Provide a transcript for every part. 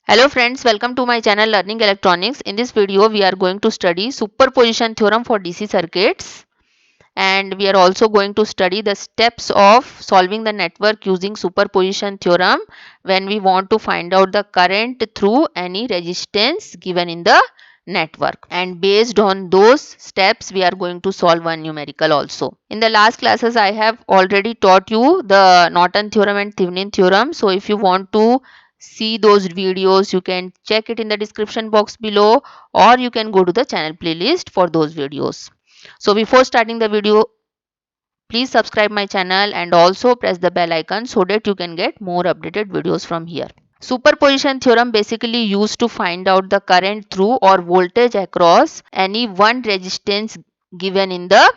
Hello friends, welcome to my channel Learning Electronics. In this video, we are going to study superposition theorem for DC circuits, and we are also going to study the steps of solving the network using superposition theorem when we want to find out the current through any resistance given in the network. And based on those steps, we are going to solve one numerical also. In the last classes, I have already taught you the Norton theorem and Thevenin theorem. So if you want to see those videos, you can check it in the description box below, or you can go to the channel playlist for those videos. So before starting the video, please subscribe my channel and also press the bell icon so that you can get more updated videos from here. Superposition theorem basically used to find out the current through or voltage across any one resistance given in the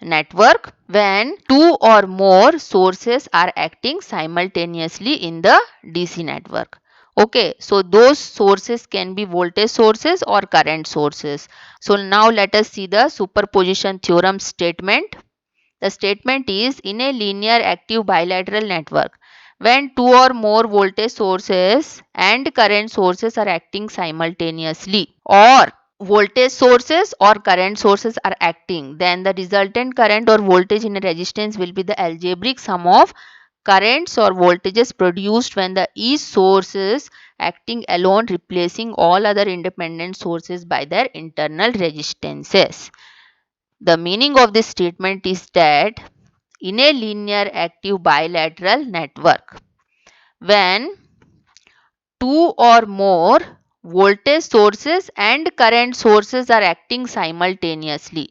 network when two or more sources are acting simultaneously in the DC network. Okay, so those sources can be voltage sources or current sources. So now let us see the superposition theorem statement. The statement is, in a linear active bilateral network, when two or more voltage sources and current sources are acting simultaneously, or voltage sources or current sources are acting, then the resultant current or voltage in a resistance will be the algebraic sum of currents or voltages produced when the each source is acting alone, replacing all other independent sources by their internal resistances. The meaning of this statement is that in a linear active bilateral network, when two or more voltage sources and current sources are acting simultaneously,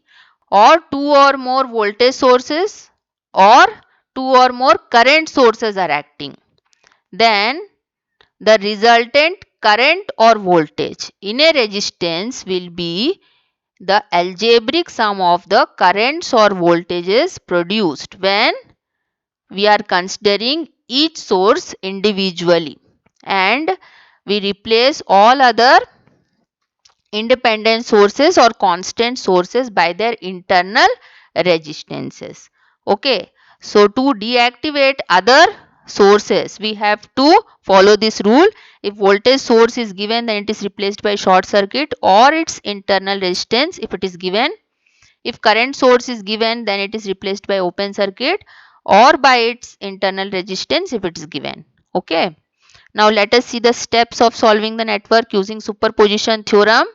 or two or more voltage sources or two or more current sources are acting, then the resultant current or voltage in a resistance will be the algebraic sum of the currents or voltages produced when we are considering each source individually, and we replace all other independent sources or constant sources by their internal resistances. Okay, so to deactivate other sources, we have to follow this rule. If voltage source is given, then it is replaced by short circuit or its internal resistance if it is given. If current source is given, then it is replaced by open circuit or by its internal resistance if it is given. Okay. Now let us see the steps of solving the network using superposition theorem.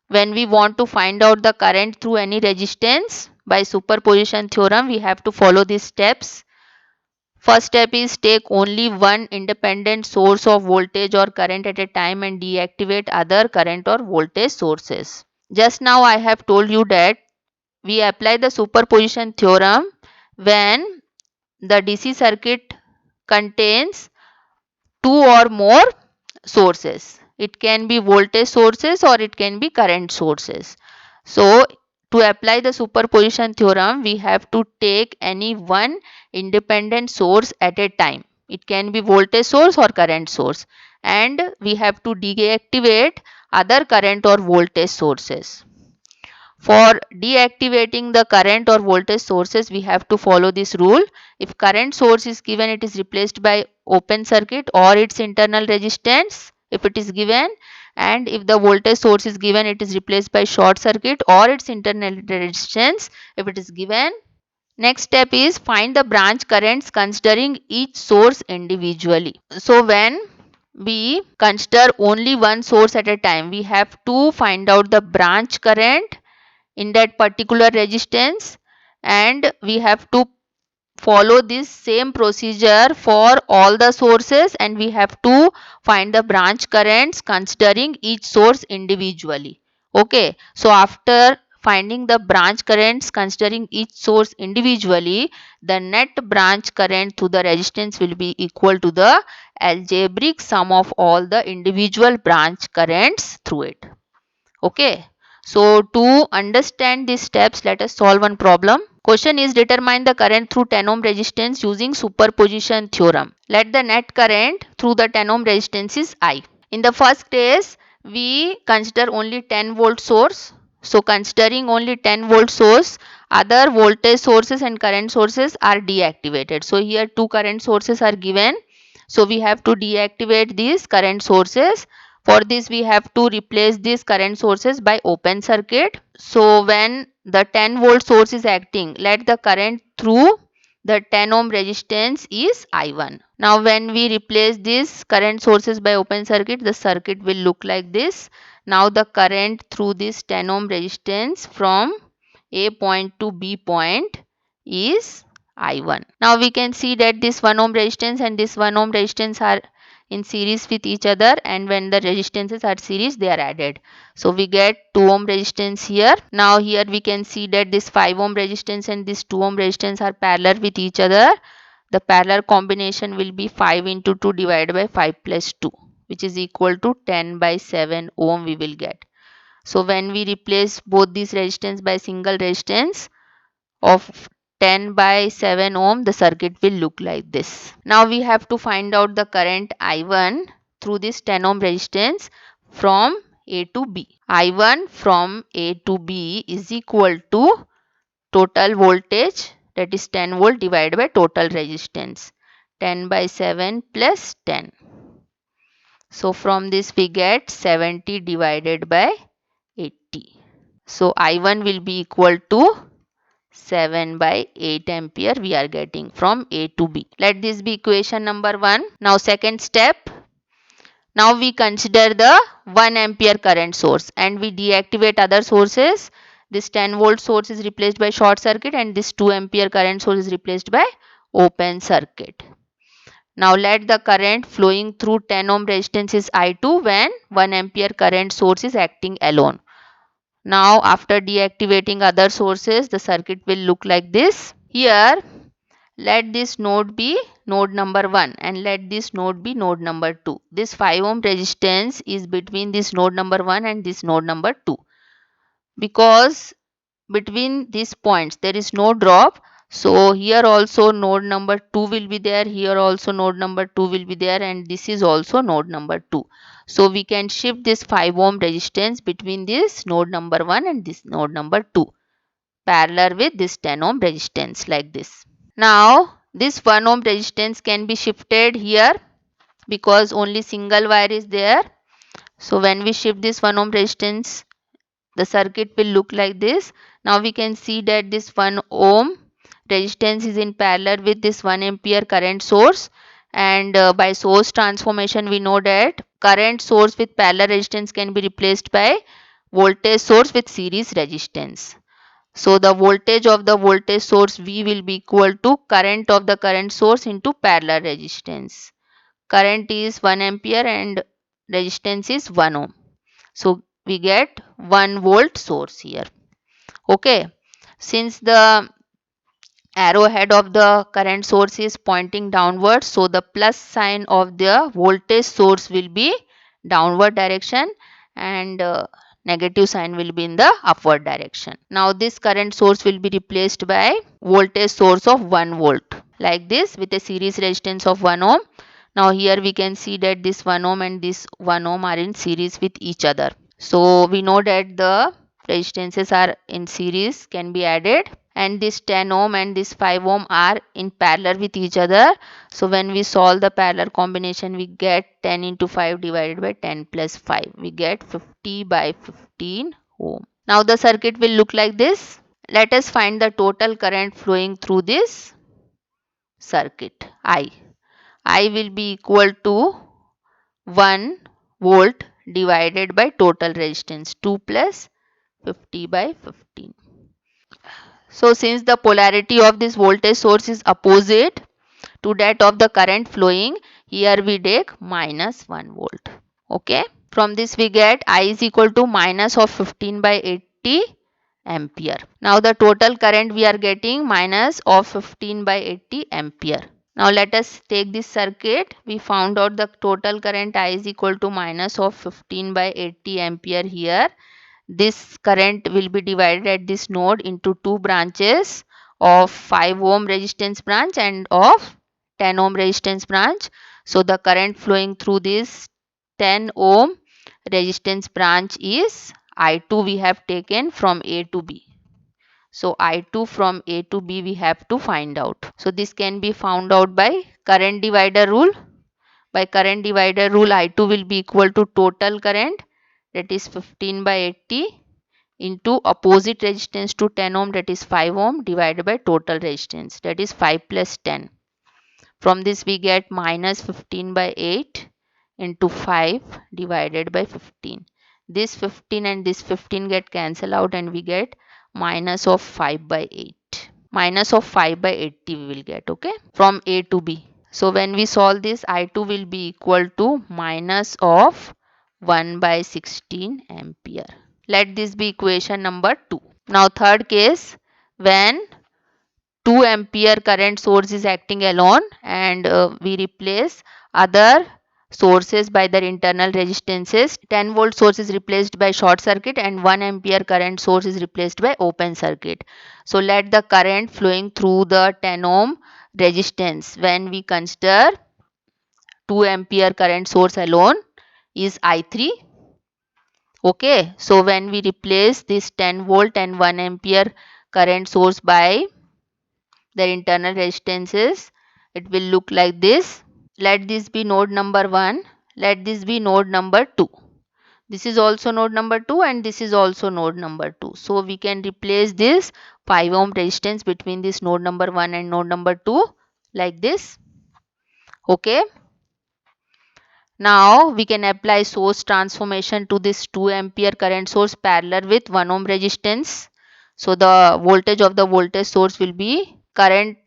When we want to find out the current through any resistance by superposition theorem, we have to follow these steps. First step is take only one independent source of voltage or current at a time and deactivate other current or voltage sources. Just now I have told you that we apply the superposition theorem when the DC circuit contains two or more sources. It can be voltage sources or it can be current sources. So to apply the superposition theorem, we have to take any one independent source at a time. It can be voltage source or current source, and we have to deactivate other current or voltage sources. For deactivating the current or voltage sources, we have to follow this rule. If current source is given, it is replaced by open circuit or its internal resistance if it is given, and if the voltage source is given, it is replaced by short circuit or its internal resistance if it is given. Next step is find the branch currents considering each source individually. So when we consider only one source at a time, we have to find out the branch current in that particular resistance, and we have to follow this same procedure for all the sources, and we have to find the branch currents considering each source individually. Okay, so after finding the branch currents considering each source individually, the net branch current through the resistance will be equal to the algebraic sum of all the individual branch currents through it. Okay, so to understand these steps, let us solve one problem. Question is, determine the current through 10 ohm resistance using superposition theorem. Let the net current through the 10 ohm resistance is I. In the first case, we consider only 10 volt source. So considering only 10 volt source, other voltage sources and current sources are deactivated. So here two current sources are given. So we have to deactivate these current sources. For this we have to replace these current sources by open circuit. So when the 10 volt source is acting, let the current through the 10 ohm resistance is I1. Now when we replace these current sources by open circuit, the circuit will look like this. Now the current through this 10 ohm resistance from A point to B point is I1. Now we can see that this 1 ohm resistance and this 1 ohm resistance are in series with each other, and when the resistances are series they are added. So we get 2 ohm resistance here. Now here we can see that this 5 ohm resistance and this 2 ohm resistance are parallel with each other. The parallel combination will be 5 into 2 divided by 5 plus 2, which is equal to 10 by 7 ohm we will get. So when we replace both these resistance by single resistance of 10 by 7 ohm, the circuit will look like this. Now we have to find out the current I1 through this 10 ohm resistance from A to B. I1 from A to B is equal to total voltage, that is 10 volt, divided by total resistance, 10 by 7 plus 10. So from this we get 70 divided by 80. So I1 will be equal to 7 by 8 ampere we are getting from A to B. Let this be equation number 1. Now second step. Now we consider the 1 ampere current source and we deactivate other sources. This 10 volt source is replaced by short circuit and this 2 ampere current source is replaced by open circuit. Now let the current flowing through 10 ohm resistance is I2 when 1 ampere current source is acting alone. Now after deactivating other sources, the circuit will look like this. Here let this node be node number 1 and let this node be node number 2. This 5 ohm resistance is between this node number 1 and this node number 2. Because between these points there is no drop, so here also node number 2 will be there, here also node number 2 will be there, and this is also node number 2. So we can shift this 5 ohm resistance between this node number 1 and this node number 2 parallel with this 10 ohm resistance like this. Now this 1 ohm resistance can be shifted here because only single wire is there. So when we shift this 1 ohm resistance, the circuit will look like this. Now we can see that this 1 ohm resistance is in parallel with this 1 ampere current source, and by source transformation we know that current source with parallel resistance can be replaced by voltage source with series resistance. So the voltage of the voltage source V will be equal to current of the current source into parallel resistance. Current is 1 ampere and resistance is 1 ohm. So we get 1 volt source here. Okay. Since the arrowhead of the current source is pointing downwards, so the plus sign of the voltage source will be downward direction, and negative sign will be in the upward direction. Now this current source will be replaced by voltage source of 1 volt like this with a series resistance of 1 ohm. Now here we can see that this 1 ohm and this 1 ohm are in series with each other. So we know that the resistances are in series, can be added, and this 10 ohm and this 5 ohm are in parallel with each other. So when we solve the parallel combination, we get 10 into 5 divided by 10 plus 5. We get 50 by 15 ohm. Now the circuit will look like this. Let us find the total current flowing through this circuit. I will be equal to 1 volt divided by total resistance 2 plus 50 by 15. So since the polarity of this voltage source is opposite to that of the current flowing, here we take minus 1 volt. Okay. From this we get I is equal to minus of 15 by 80 ampere. Now the total current we are getting minus of 15 by 80 ampere. Now let us take this circuit. We found out the total current I is equal to minus of 15 by 80 ampere here. This current will be divided at this node into two branches of 5 ohm resistance branch and of 10 ohm resistance branch. So the current flowing through this 10 ohm resistance branch is I2 we have taken from A to B. So I2 from A to B we have to find out. So this can be found out by current divider rule. By current divider rule, I2 will be equal to total current, that is 15 by 80, into opposite resistance to 10 ohm, that is 5 ohm, divided by total resistance, that is 5 plus 10. From this we get minus 15 by 8 into 5 divided by 15. This 15 and this 15 get cancelled out and we get minus of 5 by 8. Minus of 5 by 80 we will get, okay, from A to B. So when we solve this, I2 will be equal to minus of 1 by 16 ampere. Let this be equation number 2. Now third case, when 2 ampere current source is acting alone and we replace other sources by their internal resistances. 10 volt source is replaced by short circuit and 1 ampere current source is replaced by open circuit. So let the current flowing through the 10 ohm resistance when we consider 2 ampere current source alone is I3. Okay, so when we replace this 10 volt and 1 ampere current source by their internal resistances, it will look like this. Let this be node number 1. Let this be node number 2. This is also node number 2 and this is also node number 2. So we can replace this 5 ohm resistance between this node number 1 and node number 2 like this. Okay. Now we can apply source transformation to this 2 ampere current source parallel with 1 ohm resistance. So the voltage of the voltage source will be current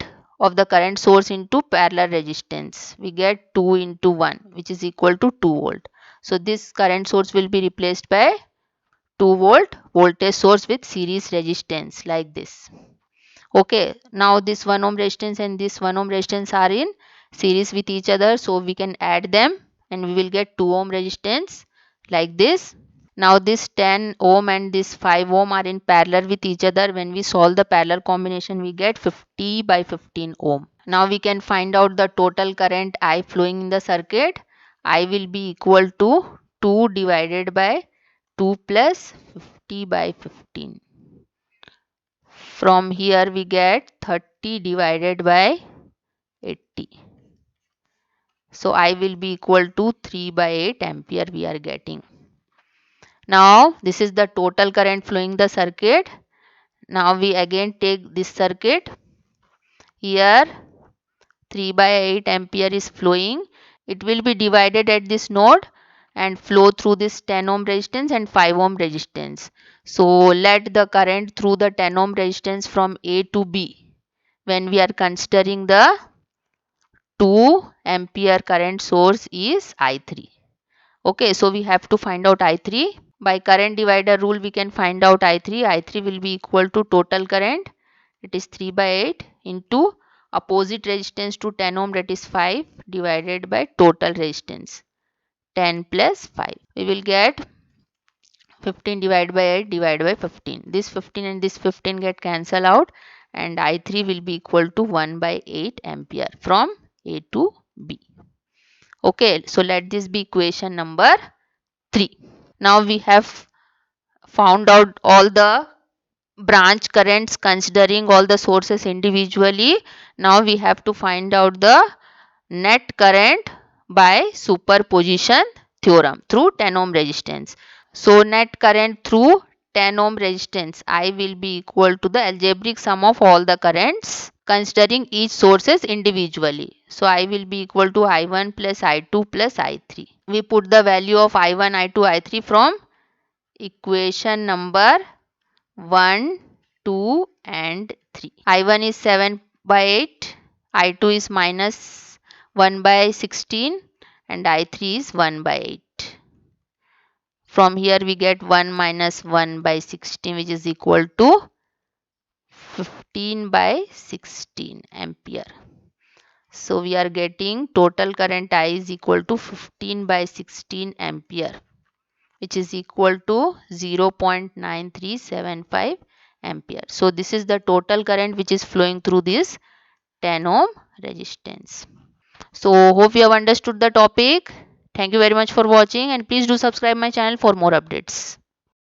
of the current source into parallel resistance. We get 2 into 1, which is equal to 2 volt. So this current source will be replaced by 2 volt voltage source with series resistance like this. Okay, now this 1 ohm resistance and this 1 ohm resistance are in series with each other, so we can add them and we will get 2 ohm resistance like this. Now this 10 ohm and this 5 ohm are in parallel with each other. When we solve the parallel combination, we get 50 by 15 ohm. Now we can find out the total current I flowing in the circuit. I will be equal to 2 divided by 2 plus 50 by 15. From here we get 30 divided by 80. So I will be equal to 3 by 8 ampere we are getting. Now this is the total current flowing the circuit. Now we again take this circuit. Here 3 by 8 ampere is flowing. It will be divided at this node and flow through this 10 ohm resistance and 5 ohm resistance. So let the current through the 10 ohm resistance from A to B when we are considering the 2 ampere current source is I3. Okay, so we have to find out I3. By current divider rule, we can find out I3. I3 will be equal to total current, it is 3 by 8 into opposite resistance to 10 ohm, that is 5, divided by total resistance 10 plus 5. We will get 15 divided by 8 divided by 15. This 15 and this 15 get cancelled out and I3 will be equal to 1 by 8 ampere from A to B. Okay, so let this be equation number 3. Now we have found out all the branch currents considering all the sources individually. Now we have to find out the net current by superposition theorem through 10 ohm resistance. So net current through 10 ohm resistance I will be equal to the algebraic sum of all the currents considering each sources individually. So I will be equal to I1 plus I2 plus I3. We put the value of I1, I2, I3 from equation number 1, 2 and 3. I1 is 7 by 8, I2 is minus 1 by 16 and I3 is 1 by 8. From here we get 1 minus 1 by 16, which is equal to 15 by 16 ampere. So we are getting total current I is equal to 15 by 16 ampere, which is equal to 0.9375 ampere. So this is the total current which is flowing through this 10 ohm resistance. So hope you have understood the topic. Thank you very much for watching and please do subscribe my channel for more updates.